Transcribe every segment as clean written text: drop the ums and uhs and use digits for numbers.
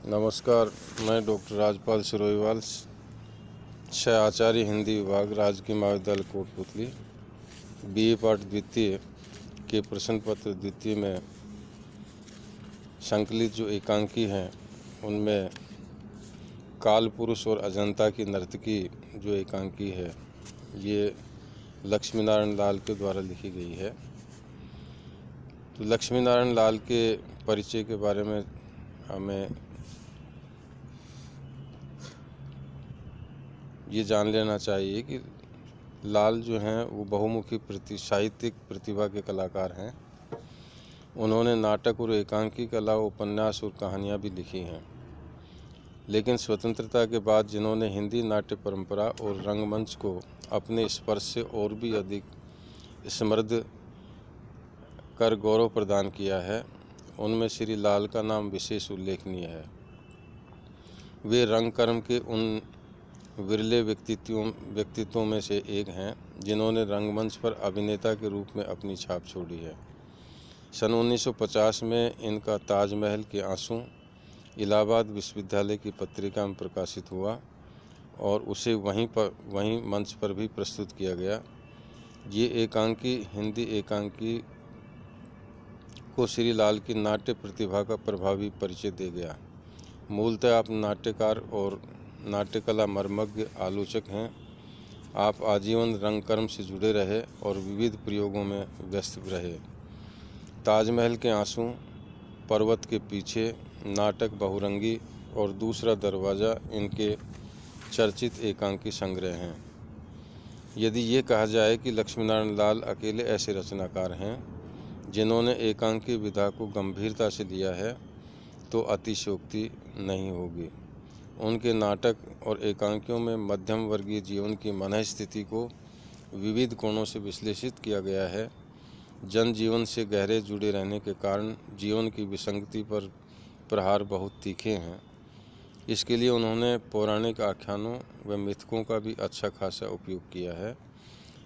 नमस्कार, मैं डॉक्टर राजपाल सिरोहीवाल, सह आचार्य हिंदी विभाग, राजकीय महाविद्यालय कोटपुतली, बीए पाठ द्वितीय के प्रश्न पत्र द्वितीय में संकलित जो एकांकी हैं उनमें काल पुरुष और अजंता की नर्तकी जो एकांकी है ये लक्ष्मी नारायण लाल के द्वारा लिखी गई है। तो लक्ष्मी नारायण लाल के परिचय के बारे में हमें ये जान लेना चाहिए कि लाल जो हैं वो बहुमुखी साहित्यिक प्रतिभा के कलाकार हैं। उन्होंने नाटक और एकांकी के अलावा उपन्यास और कहानियाँ भी लिखी हैं। लेकिन स्वतंत्रता के बाद जिन्होंने हिंदी नाट्य परंपरा और रंगमंच को अपने स्पर्श से और भी अधिक समृद्ध कर गौरव प्रदान किया है, उनमें श्री लाल का नाम विशेष उल्लेखनीय है। वे रंगकर्म के उन विरले व्यक्तित्वों में से एक हैं जिन्होंने रंगमंच पर अभिनेता के रूप में अपनी छाप छोड़ी है। सन 1950 में इनका ताजमहल के आंसू इलाहाबाद विश्वविद्यालय की पत्रिका में प्रकाशित हुआ और उसे वहीं मंच पर भी प्रस्तुत किया गया। ये एकांकी हिंदी एकांकी को श्री लाल की नाट्य प्रतिभा का प्रभावी परिचय दे गया। मूलतः आप नाट्यकार और नाट्यकला मर्मज्ञ आलोचक हैं। आप आजीवन रंगकर्म से जुड़े रहे और विविध प्रयोगों में व्यस्त रहे। ताजमहल के आंसू, पर्वत के पीछे, नाटक बहुरंगी और दूसरा दरवाज़ा इनके चर्चित एकांकी संग्रह हैं। यदि ये कहा जाए कि लक्ष्मी नारायण लाल अकेले ऐसे रचनाकार हैं जिन्होंने एकांकी विधा को गंभीरता से लिया है तो अतिशयोक्ति नहीं होगी। उनके नाटक और एकांकियों में मध्यम वर्गीय जीवन की मनःस्थिति को विविध कोणों से विश्लेषित किया गया है। जनजीवन से गहरे जुड़े रहने के कारण जीवन की विसंगति पर प्रहार बहुत तीखे हैं। इसके लिए उन्होंने पौराणिक आख्यानों व मिथकों का भी अच्छा खासा उपयोग किया है,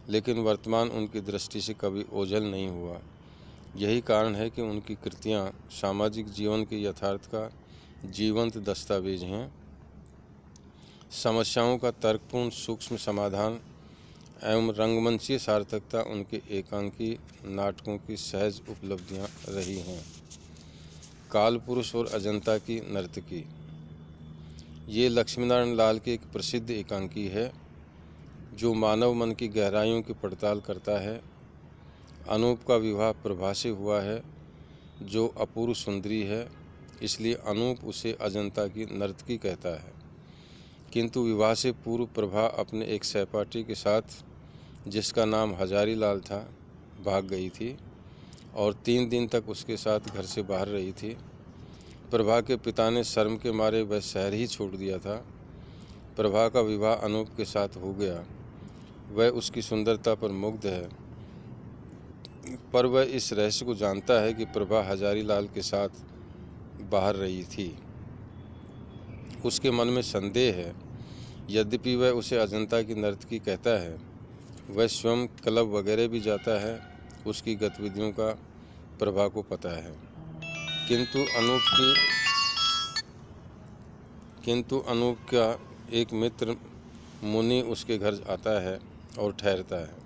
लेकिन वर्तमान उनकी दृष्टि से कभी ओझल नहीं हुआ। यही कारण है कि उनकी कृतियाँ सामाजिक जीवन के यथार्थ का जीवंत दस्तावेज हैं। समस्याओं का तर्कपूर्ण सूक्ष्म समाधान एवं रंगमंचीय सार्थकता उनके एकांकी नाटकों की सहज उपलब्धियां रही हैं। काल पुरुष और अजंता की नर्तकी, ये लक्ष्मीनारायण लाल की एक प्रसिद्ध एकांकी है जो मानव मन की गहराइयों की पड़ताल करता है। अनूप का विवाह प्रभा से हुआ है जो अपूर्व सुंदरी है, इसलिए अनूप उसे अजंता की नर्तकी कहता है। किंतु विवाह से पूर्व प्रभा अपने एक सहपाठी के साथ, जिसका नाम हजारी लाल था, भाग गई थी और 3 दिन तक उसके साथ घर से बाहर रही थी। प्रभा के पिता ने शर्म के मारे वह शहर ही छोड़ दिया था। प्रभा का विवाह अनूप के साथ हो गया। वह उसकी सुंदरता पर मुग्ध है, पर वह इस रहस्य को जानता है कि प्रभा हजारी लाल के साथ बाहर रही थी। उसके मन में संदेह है। यद्यपि वह उसे अजंता की नर्तकी कहता है, वह स्वयं क्लब वगैरह भी जाता है। उसकी गतिविधियों का प्रभा को पता है। किंतु अनूप का एक मित्र मुनि उसके घर आता है और ठहरता है।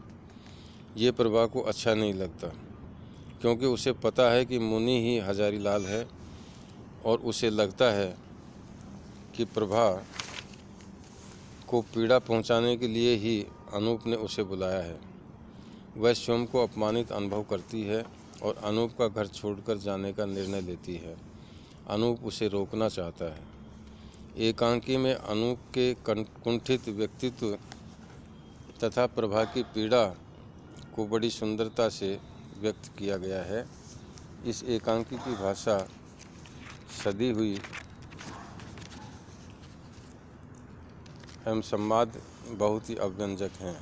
ये प्रभा को अच्छा नहीं लगता, क्योंकि उसे पता है कि मुनि ही हजारी लाल है और उसे लगता है कि प्रभा को पीड़ा पहुंचाने के लिए ही अनूप ने उसे बुलाया है। वह स्वयं को अपमानित अनुभव करती है और अनूप का घर छोड़कर जाने का निर्णय लेती है। अनूप उसे रोकना चाहता है। एकांकी में अनूप के कुंठित व्यक्तित्व तथा प्रभा की पीड़ा को बड़ी सुंदरता से व्यक्त किया गया है। इस एकांकी की भाषा सदी हुई एवं संवाद बहुत ही अव्यंजक हैं।